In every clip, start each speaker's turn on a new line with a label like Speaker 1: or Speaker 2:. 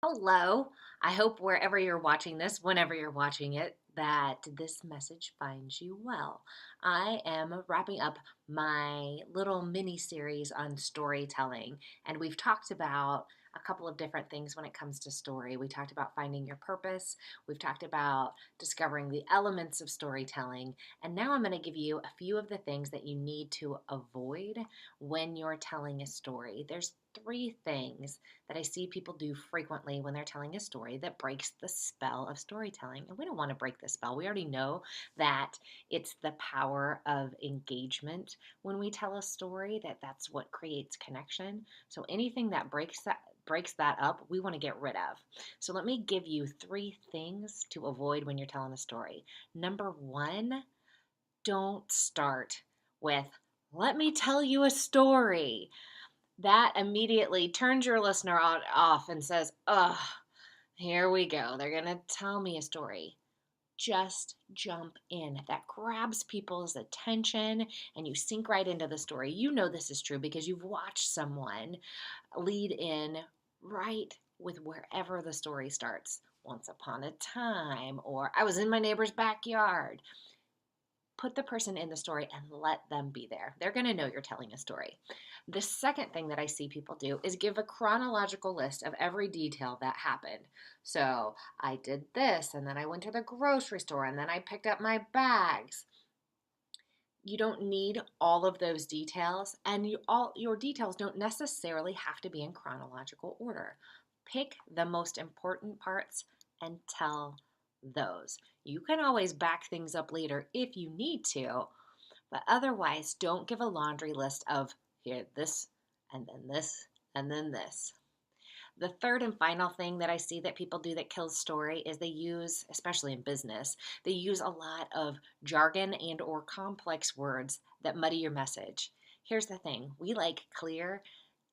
Speaker 1: Hello. I hope wherever you're watching this, whenever you're watching it, that this message finds you well. I am wrapping up my little mini series on storytelling, and we've talked about a couple of different things when it comes to story. We talked about finding your purpose, we've talked about discovering the elements of storytelling, and now I'm going to give you a few of the things that you need to avoid when you're telling a story. There's three things that I see people do frequently when they're telling a story that breaks the spell of storytelling. And we don't want to break the spell. We already know that it's the power of engagement when we tell a story, that's what creates connection. So anything that breaks that up, we want to get rid of. So let me give you three things to avoid when you're telling a story. Number one, don't start with, let me tell you a story. That immediately turns your listener off and says, ugh, here we go. They're going to tell me a story. Just jump in. That grabs people's attention and you sink right into the story. You know this is true because you've watched someone lead in right with wherever the story starts. Once upon a time, or I was in my neighbor's backyard. Put the person in the story and let them be there. They're going to know you're telling a story. The second thing that I see people do is give a chronological list of every detail that happened. So I did this, and then I went to the grocery store, and then I picked up my bags. You don't need all of those details, and all your details don't necessarily have to be in chronological order. Pick the most important parts and tell those. You can always back things up later if you need to, but otherwise, don't give a laundry list of here, this, and then this, and then this. The third and final thing that I see that people do that kills story is they use, especially in business, they use a lot of jargon and or complex words that muddy your message. Here's the thing. We like clear,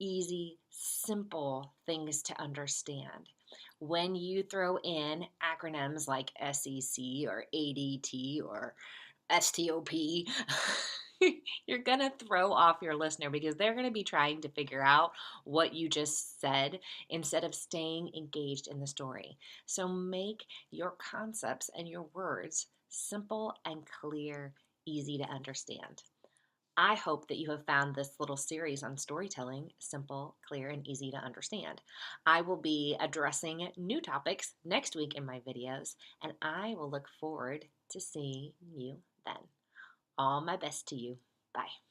Speaker 1: easy, simple things to understand. When you throw in acronyms like SEC or ADT or STOP, you're going to throw off your listener because they're going to be trying to figure out what you just said instead of staying engaged in the story. So make your concepts and your words simple and clear, easy to understand. I hope that you have found this little series on storytelling simple, clear, and easy to understand. I will be addressing new topics next week in my videos, and I will look forward to seeing you then. All my best to you. Bye.